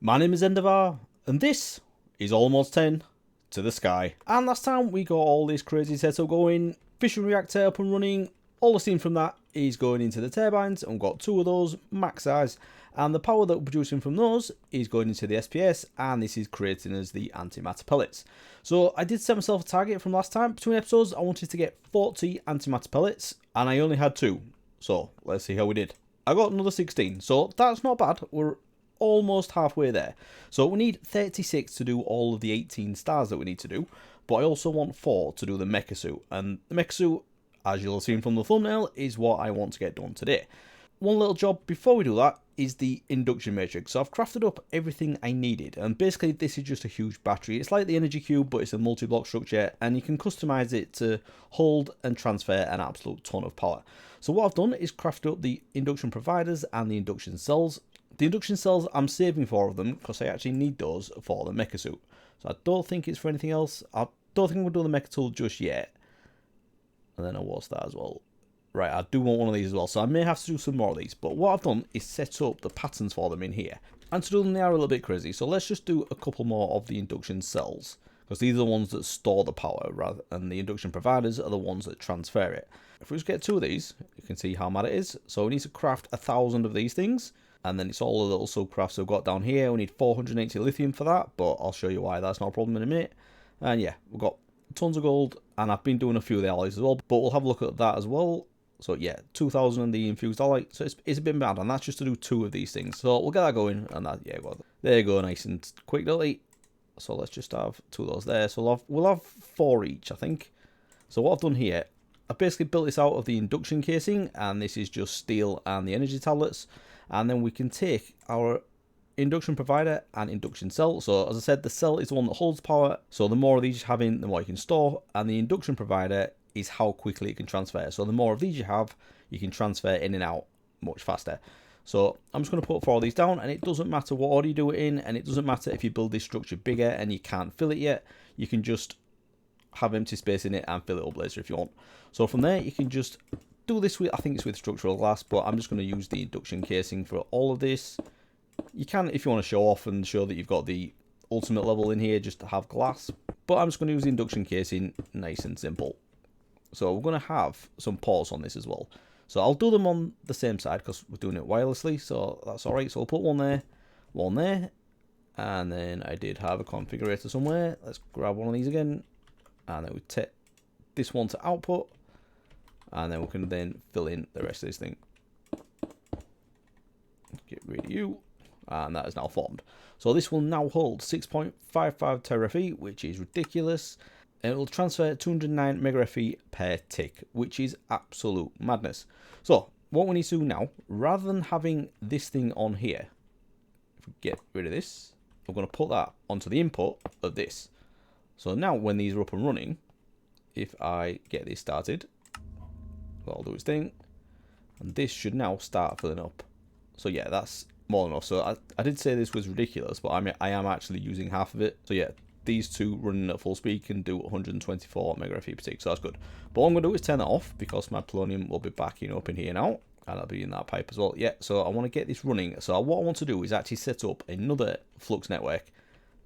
My name is Endevar, and this is Almost 10 to the sky. And last time we got all this crazy setup going, fission reactor up and running, all the steam from that is going into the turbines, and we've got two of those, max size, and the power that we're producing from those is going into the SPS, and this is creating us the antimatter pellets. So I did set myself a target from last time. Between episodes, I wanted to get 40 antimatter pellets, and I only had 2. So let's see how we did. I got another 16, so that's not bad. We're almost halfway there. So we need 36 to do all of the 18 stars that we need to do, but I also want 4 to do the mecha suit, and the mecha suit, as you'll have seen from the thumbnail, is what I want to get done today. One little job before we do that is the induction matrix. So I've crafted up everything I needed, and basically this is just a huge battery. It's like the energy cube, but it's a multi-block structure, and you can customize it to hold and transfer an absolute ton of power. So what I've done is crafted up the induction providers and the induction cells. The induction cells, I'm saving 4 of them because I actually need those for the mecha suit. So I don't think it's for anything else. I don't think we'll do the mecha tool just yet. And then what's that as well? Right, I do want one of these as well, so I may have to do some more of these. But what I've done is set up the patterns for them in here. And to do them, they are a little bit crazy. So let's just do a couple more of the induction cells, because these are the ones that store the power, rather, and the induction providers are the ones that transfer it. If we just get 2 of these, you can see how mad it is. So we need to craft 1,000 of these things. And then it's all the little subcrafts we've got down here. We need 480 lithium for that, but I'll show you why that's not a problem in a minute. And yeah, we've got tons of gold, and I've been doing a few of the alloys as well, but we'll have a look at that as well. So yeah, 2,000 in the infused alloy, so it's a bit mad, and that's just to do 2 of these things. So we'll get that going, and that, yeah, well, there you go, nice and quick, delete. So let's just have 2 of those there. So we'll have 4 each, I think. So what I've done here, I've basically built this out of the induction casing, and this is just steel and the energy tablets. And then we can take our induction provider and induction cell. So as I said, the cell is the one that holds power. So the more of these you have in, the more you can store. And the induction provider is how quickly it can transfer. So the more of these you have, you can transfer in and out much faster. So I'm just going to put 4 of these down, and it doesn't matter what order you do it in, and it doesn't matter if you build this structure bigger and you can't fill it yet. You can just have empty space in it and fill it up later if you want. So from there, you can just do this with, I think it's with structural glass, but I'm just going to use the induction casing for all of this. You can, if you want to show off and show that you've got the ultimate level in here, just to have glass, but I'm just going to use the induction casing, nice and simple. So we're going to have some ports on this as well. So I'll do them on the same side because we're doing it wirelessly, so that's alright. So we'll put one there, and then I did have a configurator somewhere. Let's grab one of these again, and then we take this one to output. And then we can then fill in the rest of this thing. Get rid of you. And that is now formed. So this will now hold 6.55 TRFE, which is ridiculous. And it will transfer 209 MegaFE per tick, which is absolute madness. So what we need to do now, rather than having this thing on here, if we get rid of this, we're going to put that onto the input of this. So now when these are up and running, if I get this started, I'll do its thing, and this should now start filling up. So yeah, that's more than enough. So I did say this was ridiculous, but I am actually using half of it. So yeah, these 2 running at full speed can do 124 MegaFE per tick, so that's good. But what I'm going to do is turn that off, because my polonium will be backing up in here now, and I'll be in that pipe as well. Yeah, so I want to get this running. So what I want to do is actually set up another flux network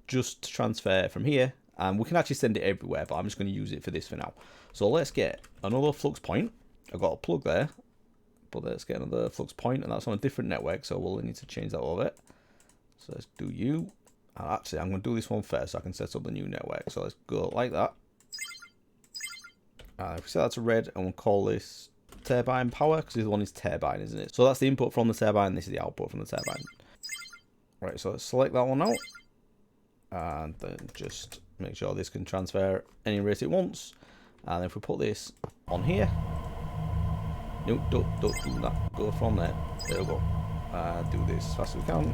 just to transfer from here, and we can actually send it everywhere, but I'm just going to use it for this for now. So let's get another flux point. I've got a plug there, but let's get another flux point, and that's on a different network, so we'll need to change that a little bit. So let's do you. And actually, I'm going to do this one first so I can set up the new network. So let's go like that. If we set that to red, and we'll call this turbine power, because this one is turbine, isn't it? So that's the input from the turbine, this is the output from the turbine. Right, so let's select that one now. And then just make sure this can transfer any rate it wants. And if we put this on here, no, don't do that. Go from there. There we go. Do this as fast as we can.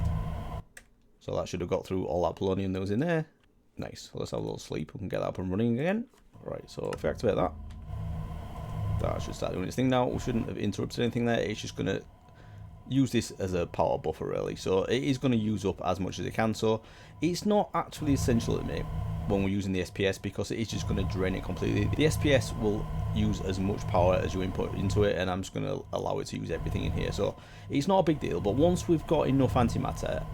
So that should have got through all that polonium that was in there. Nice. So let's have a little sleep. We can get that up and running again. Right, so if we activate that, that should start doing its thing now. We shouldn't have interrupted anything there. It's just going to use this as a power buffer, really. So it is going to use up as much as it can. So it's not actually essential at me when we're using the SPS, because it is just going to drain it completely. The SPS will use as much power as you input into it, and I'm just going to allow it to use everything in here. So it's not a big deal, but once we've got enough antimatter,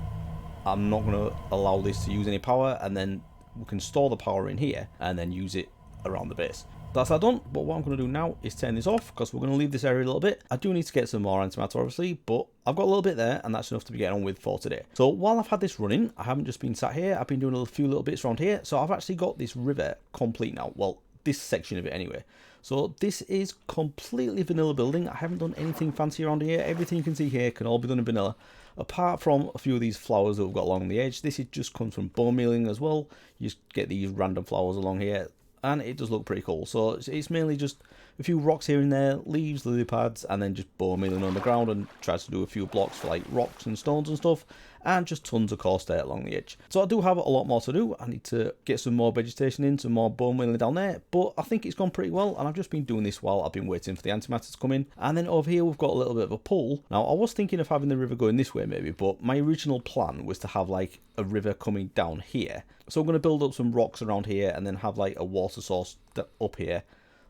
I'm not going to allow this to use any power, and then we can store the power in here and then use it around the base. That's that done, but what I'm going to do now is turn this off because we're going to leave this area a little bit. I do need to get some more antimatter obviously, but I've got a little bit there and that's enough to be getting on with for today. So while I've had this running, I haven't just been sat here, I've been doing a few little bits around here. So I've actually got this river complete now. Well, this section of it anyway. So this is completely vanilla building. I haven't done anything fancy around here. Everything you can see here can all be done in vanilla. Apart from a few of these flowers that we've got along the edge. This is just comes from bone mealing as well. You just get these random flowers along here. And it does look pretty cool. So it's mainly just a few rocks here and there, leaves, lily pads, and then just bone mealing on the ground, and tries to do a few blocks for like rocks and stones and stuff, and just tons of coarse dirt along the edge. So I do have a lot more to do. I need to get some more vegetation in, some more bone mealing down there, but I think it's gone pretty well, and I've just been doing this while I've been waiting for the antimatter to come in. And then over here we've got a little bit of a pool. Now I was thinking of having the river going this way maybe, but my original plan was to have like a river coming down here. So I'm going to build up some rocks around here and then have like a water source up here,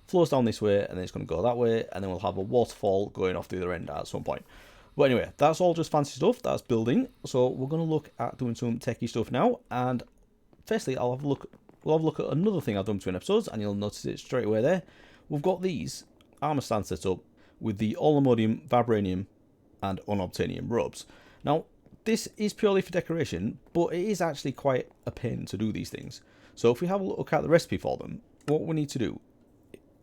flows down this way, and then it's going to go that way, and then we'll have a waterfall going off the other end at some point. But anyway, that's all just fancy stuff, that's building. So we're going to look at doing some techie stuff now, and firstly we'll have a look at another thing I've done between episodes, and you'll notice it straight away there. We've got these armor stands set up with the allomodium, vibranium, and unobtainium robes. Now, this is purely for decoration, but it is actually quite a pain to do these things. So if we have a look at the recipe for them, what we need to do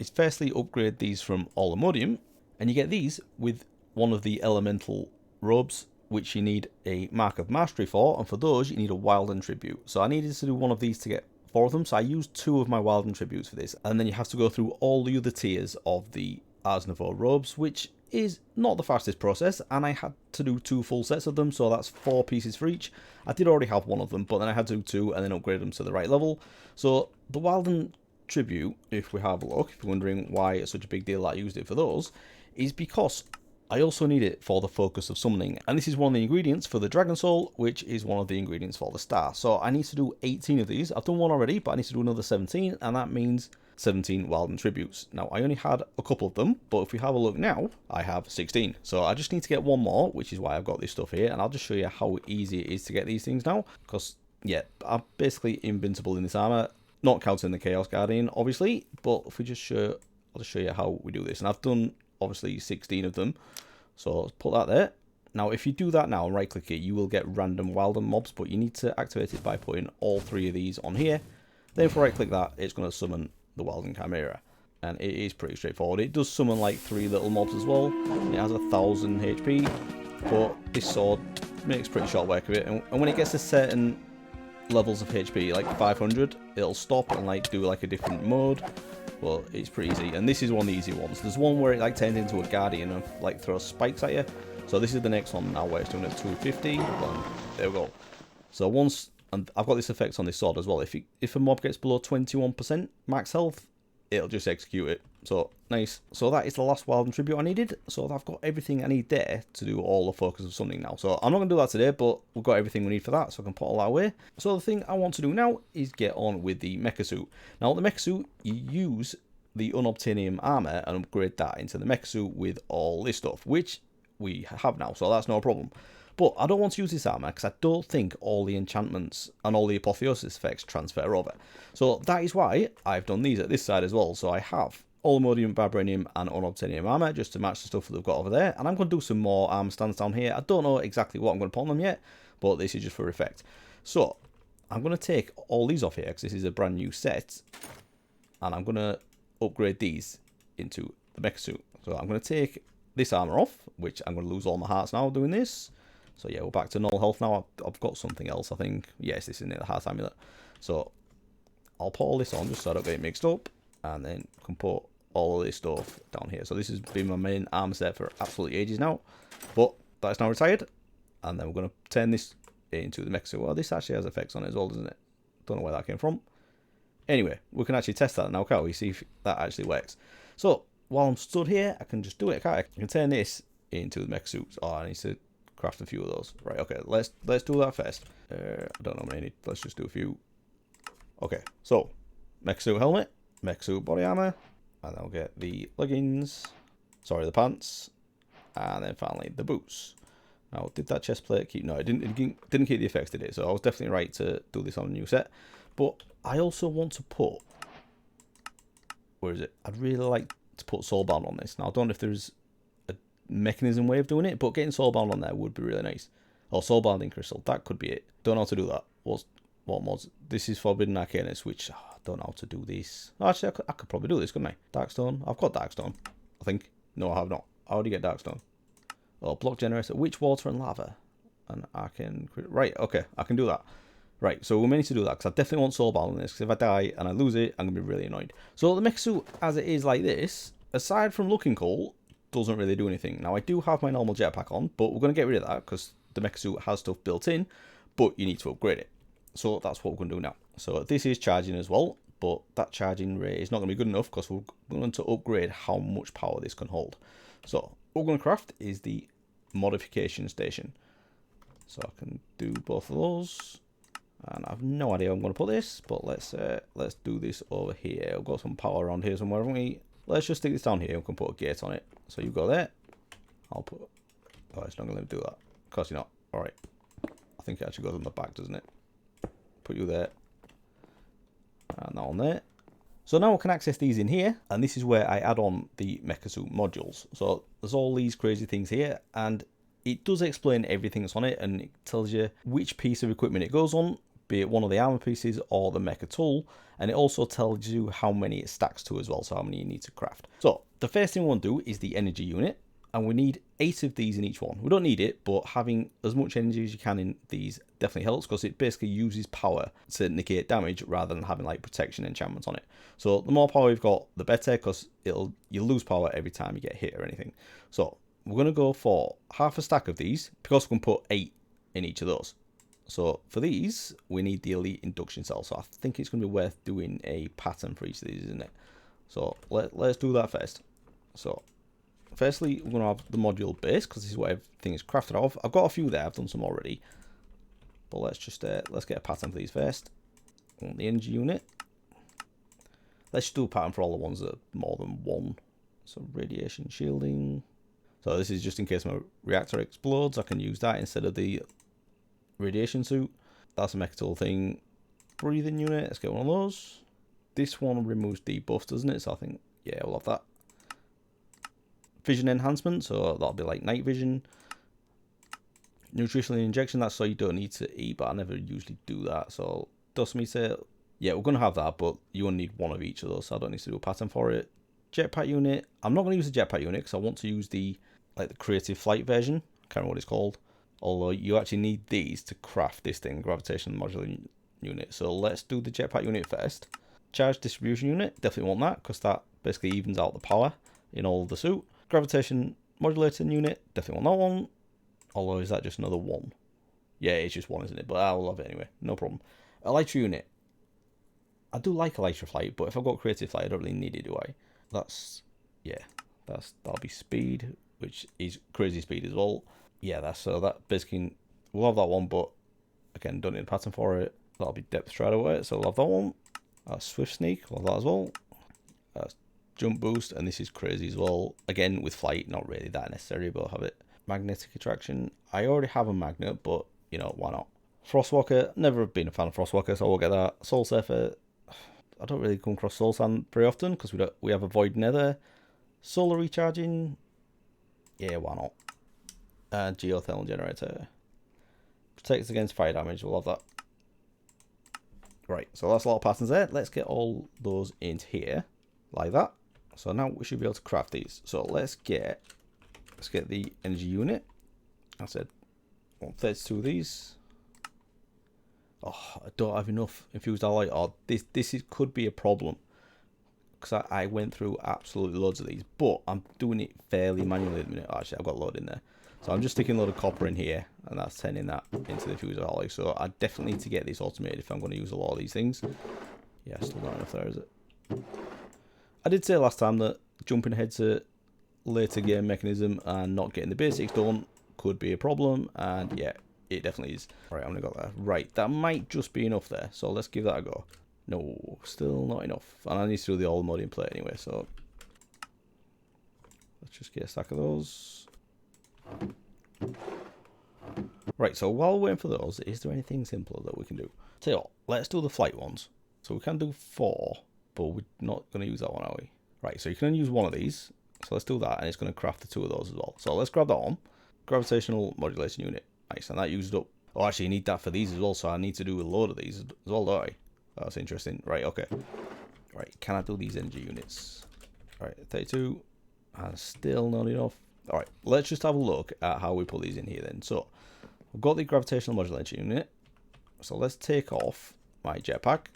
is firstly upgrade these from allomodium, and you get these with one of the elemental robes, which you need a mark of mastery for, and for those you need a wild tribute. So I needed to do one of these to get 4 of them, so I used 2 of my wild tributes for this, and then you have to go through all the other tiers of the Ars Nouveau robes, which is not the fastest process, and I had to do 2 full sets of them, so that's 4 pieces for each. I did already have one of them, but then I had to do 2 and then upgrade them to the right level. So the Wilden Tribute, if we have a look, if you're wondering why it's such a big deal that I used it for those, is because I also need it for the focus of summoning, and this is one of the ingredients for the Dragon Soul, which is one of the ingredients for the star. So I need to do 18 of these. I've done one already, but I need to do another 17, and that means 17 Wilden Tributes. Now, I only had a couple of them, but if we have a look now, I have 16. So I just need to get one more, which is why I've got this stuff here, and I'll just show you how easy it is to get these things now, because, yeah, I'm basically invincible in this armor, not counting the Chaos Guardian, obviously, but if we just I'll just show you how we do this, and I've done, obviously, 16 of them, so let's put that there. Now, if you do that now and right-click it, you will get random Wilden mobs, but you need to activate it by putting all 3 of these on here. Then if we right-click that, it's going to summon the Wilden Chimera, and it is pretty straightforward. It does summon like 3 little mobs as well. It has 1000 HP, but this sword makes pretty short work of it, and when it gets to certain levels of HP, like 500, it'll stop and like do like a different mode. Well, it's pretty easy, and this is one of the easy ones. There's one where it like turns into a guardian and like throws spikes at you. So this is the next one now where it's doing it 250. Well, there we go. So once, and I've got this effect on this sword as well. If a mob gets below 21% max health, it'll just execute it. So nice. So that is the last Wilden Tribute I needed. So I've got everything I need there to do all the focus of summoning now. So I'm not going to do that today, but we've got everything we need for that, so I can put all that away. So the thing I want to do now is get on with the Mecha Suit. Now the Mecha Suit, you use the unobtainium armor and upgrade that into the Mecha Suit with all this stuff, which we have now, so that's no problem. But I don't want to use this armor because I don't think all the enchantments and all the apotheosis effects transfer over. So that is why I've done these at this side as well. So I have allomodium, vibranium, and unobtainium armor just to match the stuff that they've got over there. And I'm going to do some more armor stands down here. I don't know exactly what I'm going to put on them yet, but this is just for effect. So I'm going to take all these off here because this is a brand new set, and I'm going to upgrade these into the Mecha Suit. So I'm going to take this armor off, which I'm going to lose all my hearts now doing this. So yeah, we're back to null health now. I've got something else, I think. Yes, this is the heart amulet. So I'll put all this on just so I don't get it mixed up, and then I can put all of this stuff down here. So this has been my main armor set for absolutely ages now, but that's now retired. And then we're going to turn this into the Mecha Suit. Well, this actually has effects on it as well, doesn't it? Don't know where that came from. Anyway, we can actually test that now, can't we? See if that actually works. So while I'm stood here, I can just do it, can't I? I can turn this into the Mecha Suit. Oh, I need to craft a few of those. Right, okay, let's do that first. I don't know how many. Let's just do a few. Okay, so Mecha Suit helmet, Mecha Suit body armor, and I'll get the leggings, sorry, the pants, and then finally the boots. Now, did that chest plate keep? No, it didn't keep the effects, did it? So I was definitely right to do this on a new set. But I also want to put... Where is it? I'd really like to put soulbound on this. Now, I don't know if there's a mechanism way of doing it, but getting soulbound on there would be really nice. Or soulbound in crystal. That could be it. Don't know how to do that. What mods? This is forbidden arcanus, which I don't know how to do this. Actually, I could probably do this, couldn't I? Darkstone. I've got Darkstone, I think. No, I have not. How do you get Darkstone? Oh, block generator. Which water and lava? And arcane. Right, okay. I can do that. Right, so we may need to do that, because I definitely want soulbound on this, because if I die and I lose it, I'm going to be really annoyed. So the mecha suit, as it is like this, aside from looking cool, doesn't really do anything. Now, I do have my normal jetpack on, but we're going to get rid of that, because the mecha suit has stuff built in, but you need to upgrade it. So that's what we're going to do now. So this is charging as well, but that charging rate is not going to be good enough, because we're going to upgrade how much power this can hold. So what we're going to craft is the modification station. So I can do both of those. And I have no idea where I'm going to put this, but let's do this over here. I've got some power around here somewhere, haven't we? Let's just stick this down here and we can put a gate on it. So you go there. I'll put... Oh, it's not going to let me do that. Of course you're not. Alright. I think it actually goes on the back, doesn't it? Put you there. And that on there. So now we can access these in here. And this is where I add on the Mecha Suit modules. So there's all these crazy things here. And it does explain everything that's on it. And it tells you which piece of equipment it goes on, be it one of the armor pieces or the mecha tool, and it also tells you how many it stacks to as well, so how many you need to craft. So the first thing we want to do is the energy unit, and we need 8 of these in each one. We don't need it, but having as much energy as you can in these definitely helps, because it basically uses power to negate damage rather than having like protection enchantments on it. So the more power you've got, the better, because you lose power every time you get hit or anything. So we're going to go for half a stack of these, because we can put 8 in each of those. So for these, we need the elite induction cell. So I think it's going to be worth doing a pattern for each of these, isn't it? So let's do that first. So firstly, we're going to have the module base, because this is what everything is crafted out of. I've got a few there. I've done some already. But let's just let's get a pattern for these first. On the energy unit. Let's just do a pattern for all the ones that are more than 1. So radiation shielding. So this is just in case my reactor explodes. I can use that instead of the radiation suit. That's a mecha tool thing. Breathing unit, let's get one of those. This one removes debuff, doesn't it? So I think, yeah, we'll have that. Vision enhancement, so that'll be like night vision. Nutritional injection, that's so you don't need to eat, but I never usually do that. So does me say, yeah, we're going to have that, but you only need one of each of those, so I don't need to do a pattern for it. Jetpack unit, I'm not going to use the jetpack unit, because I want to use the creative flight version. I can't remember what it's called. Although you actually need these to craft this thing, gravitational modular unit. So let's do the jetpack unit first. Charge distribution unit, definitely want that, because that basically evens out the power in all of the suit. Gravitation modulating unit, definitely want that one. Although, is that just another 1? Yeah, it's just 1, isn't it? But I will have it anyway, no problem. Elytra unit. I do like Elytra flight, but if I've got creative flight, I don't really need it, do I? That'll be speed, which is crazy speed as well. Yeah, that basically, we'll have that one, but again, don't need a pattern for it. That'll be depth stride away, so we'll have that one. Swift sneak, we'll have that as well. Jump boost, and this is crazy as well. Again, with flight, not really that necessary, but I'll have it. Magnetic attraction, I already have a magnet, but you know, why not? Frostwalker, never been a fan of Frostwalker, so we'll get that. Soul Surfer, I don't really come across Soul Sand very often, because we have a Void Nether. Solar recharging, yeah, why not? Geothermal generator. Protects against fire damage, we'll have that. Right, so that's a lot of patterns there. Let's get all those into here, like that. So now we should be able to craft these. So let's get the energy unit. I said 32 of these. Oh, I don't have enough infused alloy. Oh, this could be a problem, because I went through absolutely loads of these, but I'm doing it fairly manually at the minute. Actually, I've got a load in there. So I'm just sticking a load of copper in here, and that's sending that into the fuse alloy. So I definitely need to get this automated if I'm going to use a lot of these things. Yeah, still not enough there, is it? I did say last time that jumping ahead to later game mechanism and not getting the basics done could be a problem, and yeah, it definitely is. Right, I'm gonna go there. Right, that might just be enough there, so let's give that a go. No, still not enough. And I need to do the old modding plate anyway, so let's just get a stack of those. Right, so while we're waiting for those, is there anything simpler that we can do? Tell you what, let's do the flight ones. So we can do 4, but we're not going to use that one, are we? Right, so you can only use one of these. So let's do that, and it's going to craft the 2 of those as well. So let's grab that one. Gravitational modulation unit. Nice, and that used up. Oh, actually, you need that for these as well, so I need to do a load of these as well, don't I? That's interesting. Right, okay. Right, can I do these energy units? Right, 32. And still not enough. Alright, let's just have a look at how we put these in here then. So, we've got the gravitational modulation unit. So let's take off my jetpack.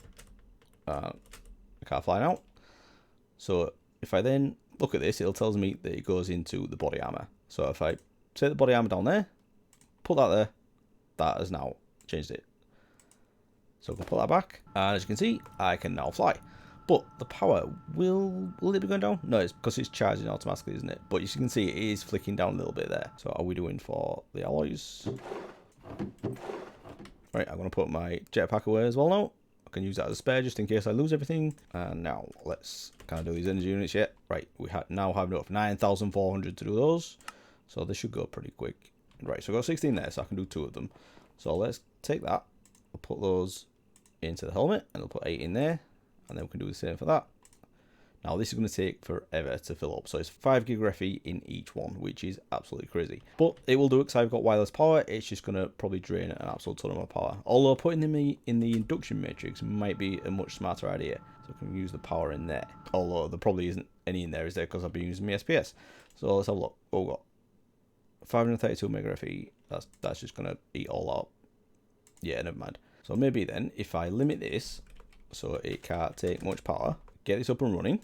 I can't fly now. So, if I then look at this, it'll tell me that it goes into the body armor. So if I take the body armor down there, put that there, that has now changed it. So if I put that back, and as you can see, I can now fly. But the power, will it be going down? No, it's because it's charging automatically, isn't it? But as you can see, it is flicking down a little bit there. So are we doing for the alloys? Right, I'm going to put my jetpack away as well now. I can use that as a spare just in case I lose everything. And now let's kind of do these energy units yet. Right, we now have enough 9,400 to do those. So this should go pretty quick. Right, so I've got 16 there, so I can do 2 of them. So let's take that. We'll put those into the helmet, and we'll put 8 in there. And then we can do the same for that. Now this is going to take forever to fill up. So it's 5 gig refi in each one, which is absolutely crazy. But it will do it because I've got wireless power. It's just going to probably drain an absolute ton of my power. Although putting them in the induction matrix might be a much smarter idea. So I can use the power in there. Although there probably isn't any in there, is there? Because I've been using my SPS. So let's have a look. Oh, we've got 532 mega refi. That's just going to eat all out. Yeah, never mind. So maybe then, if I limit this, so it can't take much power, get this up and running,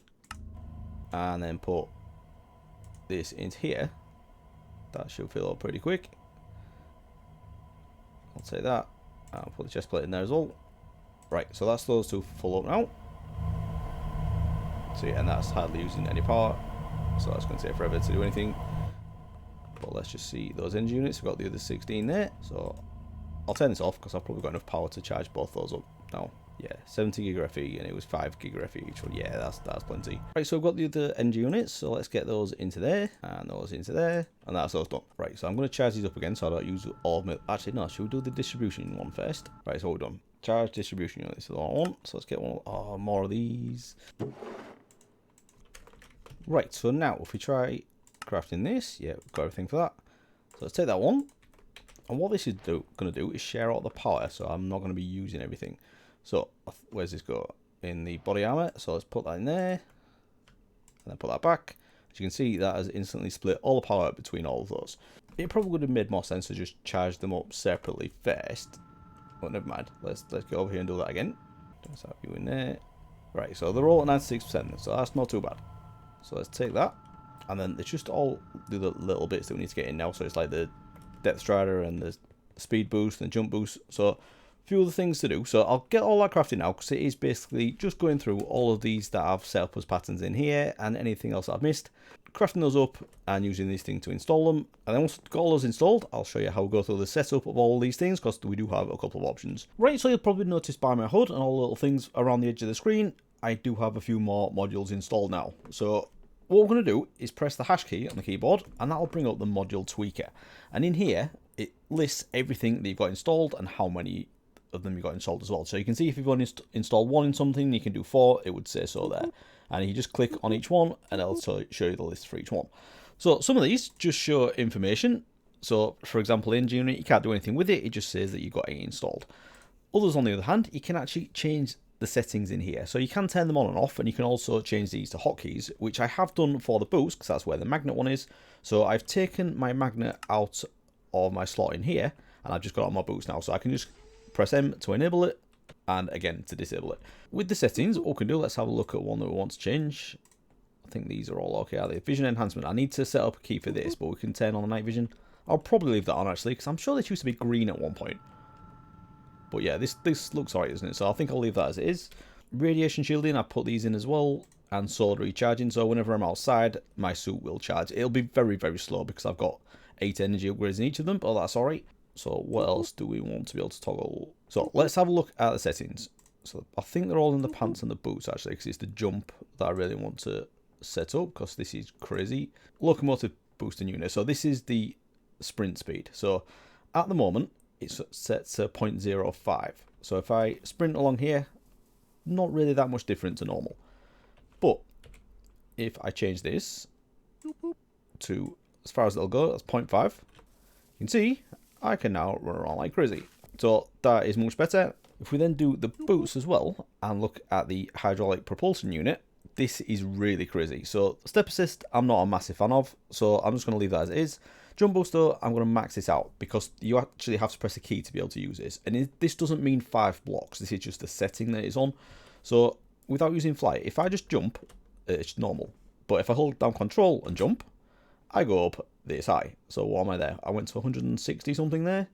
and then put this into here, that should fill up pretty quick. I'll take that, and I'll put the chest plate in there as well. Right, so that's those 2 full up now. So yeah, and that's hardly using any power, so that's going to take forever to do anything. But let's just see those engine units. We've got the other 16 there, so I'll turn this off because I've probably got enough power to charge both those up now. Yeah, 70 gig refi, and it was 5 gig refi each one. Yeah, that's plenty. Right, so we've got the other engine units, so let's get those into there, and those into there, and that's those done. Right, so I'm going to charge these up again, so I don't use all of them. Actually, no, should we do the distribution one first? Right, so we're done. Charge distribution units, so I want. So let's get one. Oh, more of these. Right, so now if we try crafting this, yeah, we've got everything for that. So let's take that one, and what this is going to do is share out the power, so I'm not going to be using everything. So, where's this go? In the body armor. So let's put that in there. And then put that back. As you can see, that has instantly split all the power between all of those. It probably would have made more sense to just charge them up separately first. But never mind. Let's get over here and do that again. Let's have you in there. Right, so they're all at 96%, so that's not too bad. So let's take that. And then it's just all the little bits that we need to get in now. So it's like the depth strider and the speed boost and jump boost. So few other things to do, so I'll get all that crafted now because it is basically just going through all of these that I've set up as patterns in here and anything else I've missed, crafting those up and using these things to install them. And then once I've got all those installed, I'll show you how we go through the setup of all these things because we do have a couple of options. Right, so you'll probably notice by my HUD and all the little things around the edge of the screen, I do have a few more modules installed now. So what we're going to do is press the hash key on the keyboard and that'll bring up the module tweaker. And in here, it lists everything that you've got installed and how many of them you got installed as well. So you can see if you've only installed 1 in something, you can do 4, it would say so there. And you just click on each one and it'll show you the list for each one. So some of these just show information. So for example, in unit, you can't do anything with it, it just says that you've got it installed. Others on the other hand, you can actually change the settings in here. So you can turn them on and off, and you can also change these to hotkeys, which I have done for the boost because that's where the magnet one is. So I've taken my magnet out of my slot in here and I've just got it on my boost now. So I can just press M to enable it, and again to disable it. With the settings, what we can do, let's have a look at one that we want to change. I think these are all okay, are they? Vision enhancement. I need to set up a key for this, but we can turn on the night vision. I'll probably leave that on actually, because I'm sure this used to be green at one point. But yeah, this looks alright, doesn't it? So I think I'll leave that as it is. Radiation shielding, I put these in as well, and sword recharging. So whenever I'm outside, my suit will charge. It'll be very, very slow because I've got 8 energy upgrades in each of them, but that's alright. So what else do we want to be able to toggle? So let's have a look at the settings. So I think they're all in the pants and the boots actually, because it's the jump that I really want to set up because this is crazy. Locomotive boosting unit. So this is the sprint speed. So at the moment, it's set to 0.05. So if I sprint along here, not really that much different to normal. But if I change this to as far as it'll go, that's 0.5. You can see I can now run around like crazy. So that is much better. If we then do the boots as well and look at the hydraulic propulsion unit, this is really crazy. So step assist, I'm not a massive fan of, so I'm just going to leave that as it is. Jump booster, I'm going to max this out because you actually have to press a key to be able to use this. And this doesn't mean 5 blocks. This is just a setting that it's on. So without using fly, if I just jump, it's normal. But if I hold down control and jump, I go up this high. So what am I there? I went to 160 something there.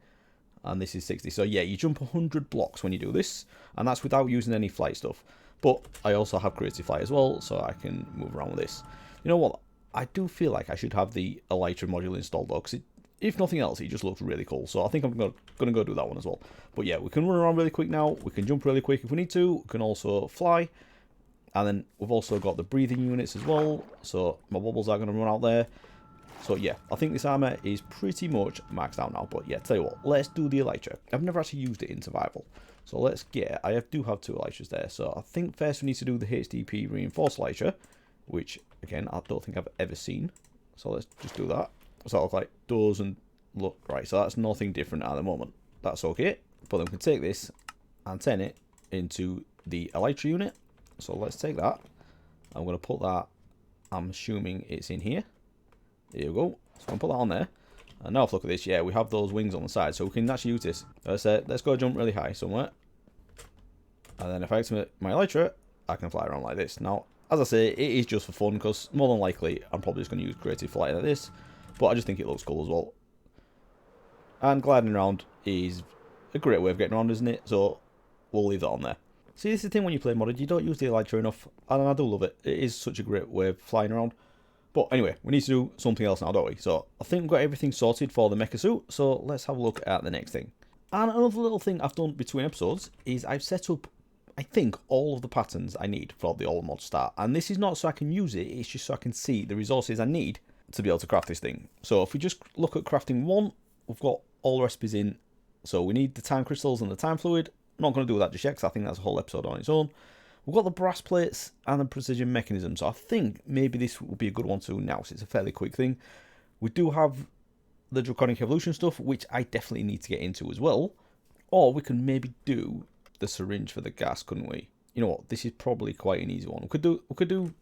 And this is 60. So yeah, you jump 100 blocks when you do this. And that's without using any flight stuff. But I also have creative flight as well, so I can move around with this. You know what? I do feel like I should have the Elytra module installed though, because if nothing else, it just looks really cool. So I think I'm going to go do that one as well. But yeah, we can run around really quick now. We can jump really quick if we need to. We can also fly. And then we've also got the breathing units as well. So my wobbles are going to run out there. So yeah, I think this armor is pretty much maxed out now. But yeah, tell you what, let's do the Elytra. I've never actually used it in survival. So let's get, I do have 2 Elytras there. So I think first we need to do the HDP reinforced Elytra, which again, I don't think I've ever seen. So let's just do that. So it look like doesn't look right. So that's nothing different at the moment. That's okay. But then we can take this and turn it into the Elytra unit. So let's take that. I'm going to put that, I'm assuming it's in here. There you go. So I'm going to put that on there. And now if look at this, yeah, we have those wings on the side. So we can actually use this. Let's go jump really high somewhere. And then if I activate my Elytra, I can fly around like this. Now, as I say, it is just for fun because more than likely I'm probably just going to use creative flight like this. But I just think it looks cool as well. And gliding around is a great way of getting around, isn't it? So we'll leave that on there. See, this is the thing when you play modded, you don't use the Elytra enough. And I do love it. It is such a great way of flying around. But anyway, we need to do something else now, don't we? So I think we've got everything sorted for the mecha suit. So let's have a look at the next thing. And another little thing I've done between episodes is I've set up, I think, all of the patterns I need for the all mod start. And this is not so I can use it, it's just so I can see the resources I need to be able to craft this thing. So if we just look at crafting 1, we've got all the recipes in. So we need the time crystals and the time fluid. I'm not going to do that just yet because I think that's a whole episode on its own. We've got the brass plates and the precision mechanism. So I think maybe this will be a good one to now. So it's a fairly quick thing. We do have the draconic evolution stuff, which I definitely need to get into as well. Or we can maybe do the syringe for the gas, couldn't we? You know what? This is probably quite an easy one. We could do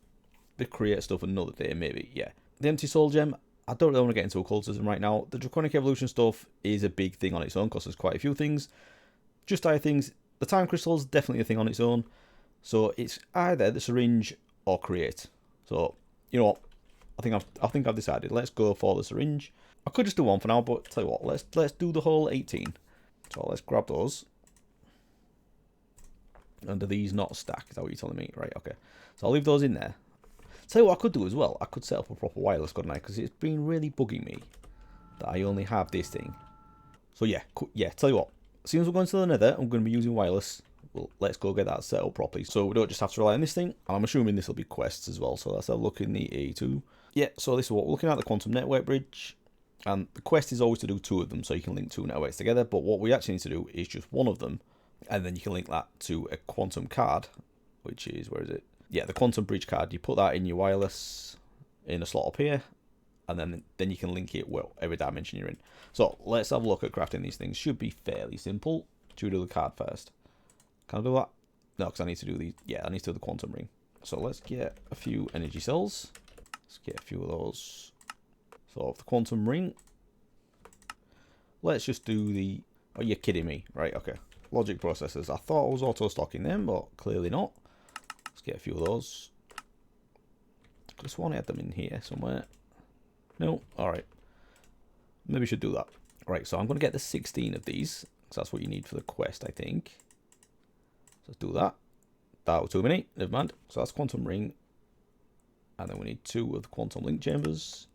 the create stuff another day, maybe. Yeah. The empty soul gem. I don't really want to get into occultism right now. The draconic evolution stuff is a big thing on its own because there's quite a few things. Just higher things. The time crystals definitely a thing on its own. So it's either the syringe or create. So you know what? I think I've decided. Let's go for the syringe. I could just do one for now, but tell you what, let's do the whole 18. So let's grab those. And are these not stacked? Is that what you're telling me? Right, okay. So I'll leave those in there. Tell you what I could do as well. I could set up a proper wireless, couldn't I? Because it's been really bugging me that I only have this thing. So yeah, tell you what. As soon as we're going to the nether, I'm going to be using wireless. Well, let's go get that set up properly. So we don't just have to rely on this thing. I'm assuming this will be quests as well. So let's have a look in the A2. Yeah, so this is what we're looking at, the quantum network bridge. And the quest is always to do 2 of them, so you can link 2 networks together. But what we actually need to do is just 1 of them. And then you can link that to a quantum card, which is, where is it? Yeah, the quantum bridge card. You put that in your wireless in a slot up here. And then you can link it whatever dimension you're in. So let's have a look at crafting these things. Should be fairly simple. Should we do the card first? Can I do that? No, because I need to do the, yeah, I need to do the quantum ring. So let's get a few energy cells. Let's get a few of those. So the quantum ring. Let's just do the, oh, you're kidding me. Right, okay. Logic processors. I thought I was auto-stocking them, but clearly not. Let's get a few of those. Just want to add them in here somewhere. No, alright. Maybe we should do that. Right, so I'm going to get the 16 of these. Because that's what you need for the quest, I think. So let's do that. That was too many. Never mind. So that's quantum ring. And then we need 2 of the quantum link chambers.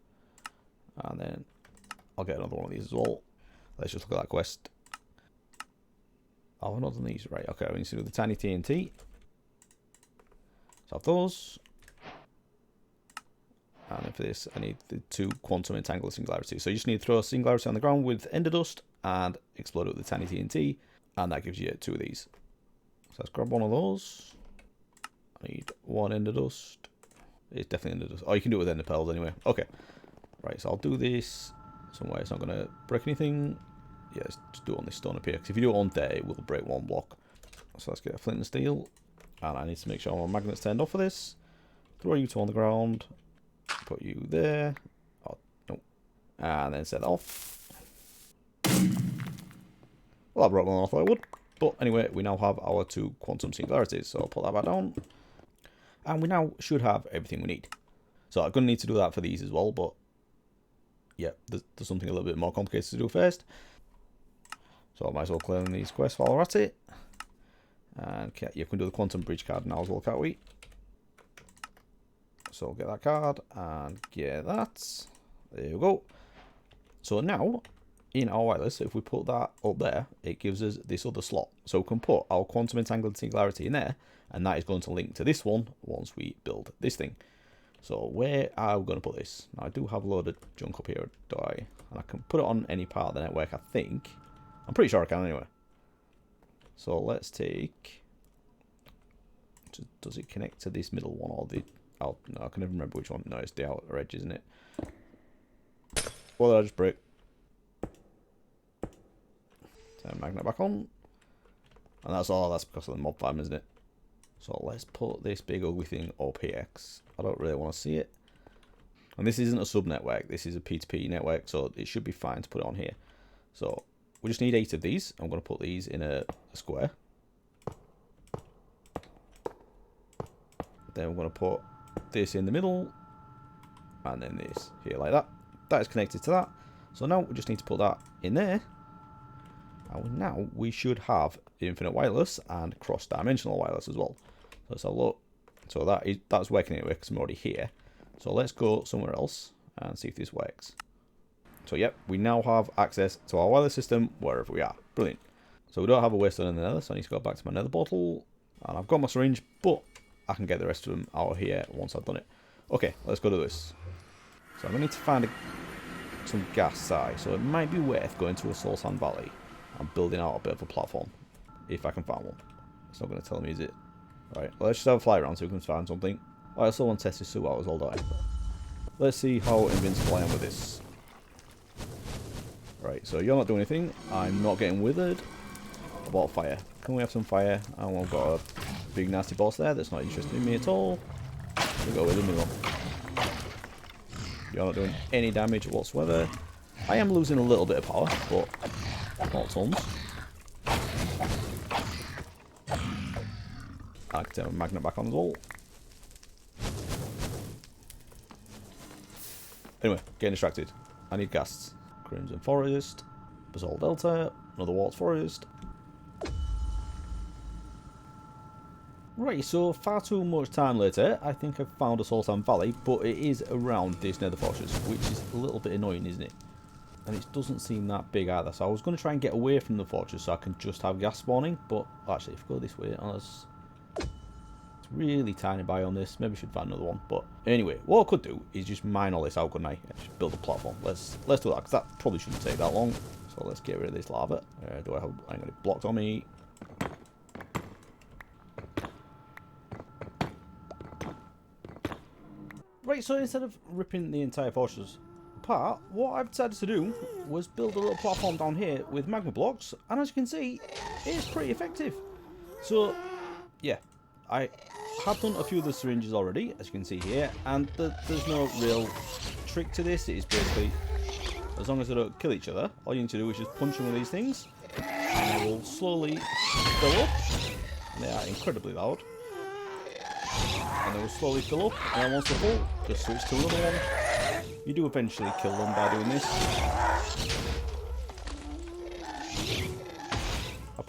And then I'll get another one of these as well. Let's just look at that quest. Oh, I've not done these. Right, okay. We need to do the tiny TNT. So I have those. And then for this, I need the 2 quantum entangled singularity. So you just need to throw a singularity on the ground with ender dust. and explode it with the tiny TNT, and that gives you 2 of these. So let's grab one of those. I need 1 ender dust. It's definitely ender dust. Oh, you can do it with ender pearls anyway. Okay. Right, so I'll do this somewhere. It's not going to break anything. Yeah, let's just do it on this stone up here. Because if you do it on there, it will break 1 block. So let's get a flint and steel. And I need to make sure my magnet's turned off for this. Throw you 2 on the ground. Put you there. Oh, no. And then set that off. Well, that broke more than I thought it would. But anyway, we now have our 2 quantum singularities. So I'll put that back down. And we now should have everything we need. So I'm going to need to do that for these as well. But yeah, there's something a little bit more complicated to do first. So I might as well clear these quests while we're at it. And you can do the quantum bridge card now as well, can't we? So I'll get that card and get that. There you go. So now, in our wireless, if we put that up there, it gives us this other slot. So we can put our quantum entangled singularity in there, and that is going to link to this one once we build this thing. So where are we going to put this? Now I do have a load of junk up here, do I? And I can put it on any part of the network, I think. I'm pretty sure I can anyway. So let's take... Does it connect to this middle one or the... Oh, no, I can never remember which one. No, it's the outer edge, isn't it? What did I just break? Turn magnet back on. And that's all. That's because of the mob farm, isn't it? So let's put this big ugly thing up here, 'cause I don't really want to see it. And this isn't a sub-network. This is a P2P network, so it should be fine to put it on here. So we just need 8 of these. I'm going to put these in a square. Then we're going to put this in the middle. And then this here like that. That is connected to that. So now we just need to put that in there. And now we should have infinite wireless and cross-dimensional wireless as well. So let's have a look. So that's working anyway because I'm already here. So let's go somewhere else and see if this works. So yep, we now have access to our wireless system wherever we are. Brilliant. So we don't have a waystone in the nether, so I need to go back to my nether bottle. And I've got my syringe, but I can get the rest of them out here once I've done it. Okay, let's go do this. So I'm going to need to find some gas side. So it might be worth going to a soul sand valley and building out a bit of a platform. If I can find one. It's not going to tell me, is it? Right, let's just have a fly around so we can find something. I also want to test this suit out as well, don't I? Let's see how invincible I am with this. Right, so you're not doing anything. I'm not getting withered. About fire. Can we have some fire? And we've got a big nasty boss there that's not interested in me at all. We'll go with him as well. You're not doing any damage whatsoever. I am losing a little bit of power, but not tons. I can turn my magnet back on as well. Anyway, getting distracted. I need ghasts. Crimson Forest, Basalt Delta, another Waltz Forest. Right, so far too much time later, I think I've found a Sultan Valley, but it is around this nether fortress, which is a little bit annoying, isn't it? And it doesn't seem that big either, so I was going to try and get away from the fortress so I can just have gas spawning, but actually if I go this way, it's really tiny biome this, maybe I should find another one, but anyway, what I could do is just mine all this out, couldn't I? Just build a platform. Let's do that, because that probably shouldn't take that long. So let's get rid of this lava. Do I have, I'm going to blocked on me. Right, so instead of ripping the entire fortress apart, what I've decided to do was build a little platform down here with magma blocks, and as you can see, it's pretty effective. So, yeah, I have done a few of the syringes already, as you can see here, and there's no real trick to this. It is basically, as long as they don't kill each other, all you need to do is just punch them with these things, and they will slowly fill up. And they are incredibly loud. And they will slowly fill up, and then once they're full, just switch to another one. You do eventually kill them by doing this.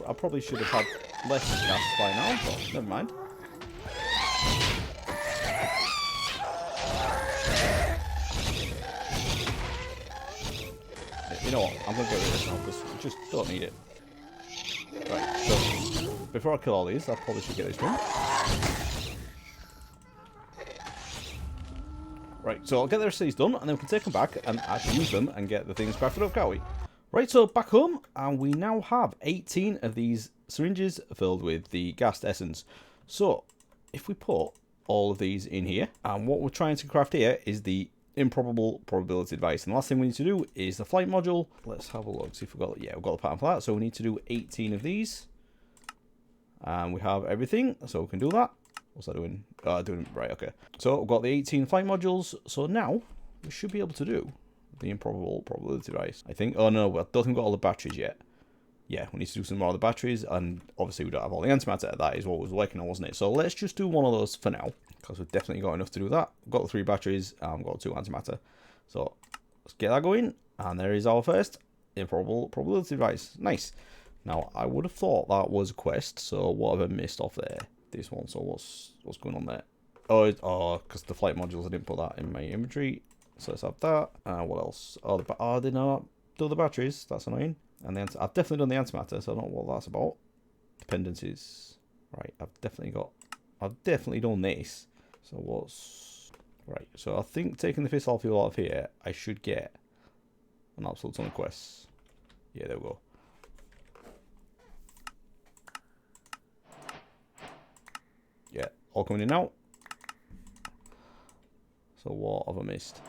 I probably should have had less gas by now, but never mind. You know what, I'm going to get rid of this now, because we just don't need it. Right, so, before I kill all these, I probably should get this one. Right, so I'll get the rest of these done, and then we can take them back and actually use them and get the things crafted up, can't we? Right, so back home, and we now have 18 of these syringes filled with the gassed essence. So, if we put all of these in here, and what we're trying to craft here is the improbable probability device. And the last thing we need to do is the flight module. Let's have a look, see if we've got, yeah, we've got the pattern for that. So we need to do 18 of these. And we have everything, so we can do that. What's that doing? Doing right, okay. So we've got the 18 flight modules. So now we should be able to do the improbable probability device, I think. Oh no, I don't think we've got all the batteries yet. Yeah, we need to do some more of the batteries, and obviously we don't have all the antimatter. That is what was working on, wasn't it? So let's just do one of those for now, because we've definitely got enough to do that. We've got the 3 batteries, and we've got 2 antimatter. So let's get that going, and there is our first improbable probability device. Nice. Now, I would have thought that was a quest, so what have I missed off there? This one, so what's going on there? Oh, because the flight modules, I didn't put that in my inventory. So let's have that. What else? Oh, I did not do the batteries. That's annoying. And then I've definitely done the antimatter, so I don't know what that's about. Dependencies. Right, I've definitely done this. So what's... Right, so I think taking the fissile fuel out of here, I should get an absolute ton of quests. Yeah, there we go. Yeah, all coming in now. So what have I missed?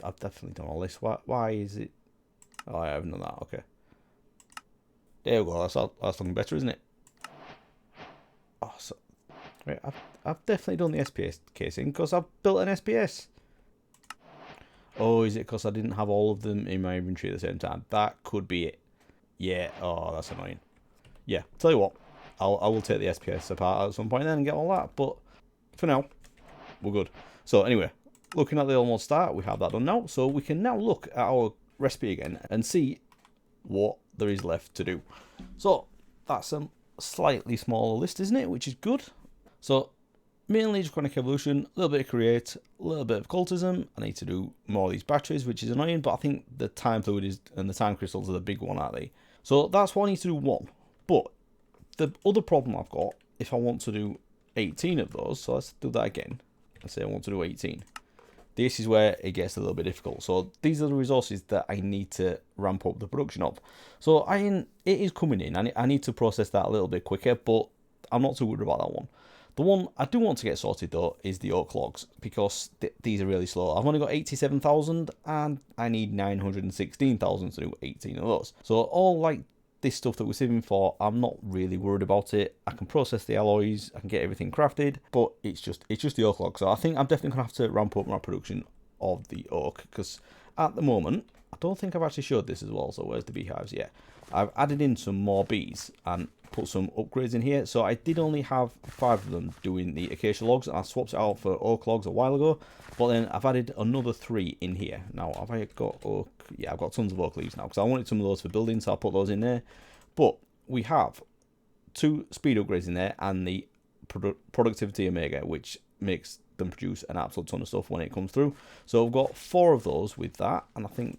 I've definitely done all this. Why is it? Oh, I haven't done that. Okay. There we go. That's looking better, isn't it? Oh, so right. I've definitely done the SPS casing because I've built an SPS. Oh, is it because I didn't have all of them in my inventory at the same time? That could be it. Yeah. Oh, that's annoying. Yeah. Tell you what, I will take the SPS apart at some point then and get all that. But for now, we're good. So anyway, looking at the almost start, we have that done now. So we can now look at our recipe again and see what there is left to do. So that's a slightly smaller list, isn't it? Which is good. So mainly just chronic evolution, a little bit of create, a little bit of cultism. I need to do more of these batteries, which is annoying, but I think the time fluid is and the time crystals are the big one, aren't they? So that's what I need to do one. But the other problem I've got, if I want to do 18 of those, so let's do that again. Let's say I want to do 18. This is where it gets a little bit difficult. So these are the resources that I need to ramp up the production of. So iron, it is coming in. I need to process that a little bit quicker, but I'm not too worried about that one. The one I do want to get sorted though is the oak logs, because these are really slow. I've only got 87,000 and I need 916,000 to do 18 of those. So all like this stuff that we're saving for, I'm not really worried about it. I can process the alloys, I can get everything crafted, but it's just the oak log. So I think I'm definitely gonna have to ramp up my production of the oak, because at the moment I don't think I've actually showed this as well. So where's the beehives? Yeah, I've added in some more bees and put some upgrades in here. So I did only have 5 of them doing the acacia logs, and I swapped it out for oak logs a while ago, but then I've added another 3 in here. Now have I got oak? Yeah, I've got tons of oak leaves now, because I wanted some of those for building, so I'll put those in there. But we have 2 speed upgrades in there and the productivity omega, which makes them produce an absolute ton of stuff when it comes through. So I've got 4 of those with that, and I think,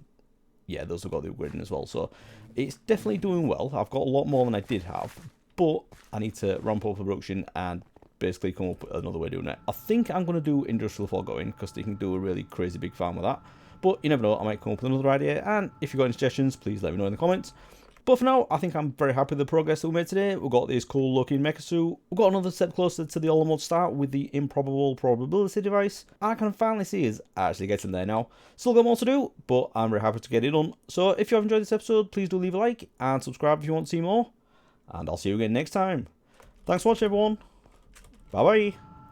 yeah, those have got the upgrading as well. So it's definitely doing well. I've got a lot more than I did have, but I need to ramp up production and basically come up with another way of doing it. I think I'm going to do industrial foregoing, because they can do a really crazy big farm with that. But you never know, I might come up with another idea. And if you've got any suggestions, please let me know in the comments. But for now, I think I'm very happy with the progress that we made today. We've got this cool looking Meka suit. We've got another step closer to the almost start with the improbable probability device. I can finally see us actually getting there now. Still got more to do, but I'm very happy to get it done. So if you have enjoyed this episode, please do leave a like and subscribe if you want to see more. And I'll see you again next time. Thanks for watching, everyone. Bye bye.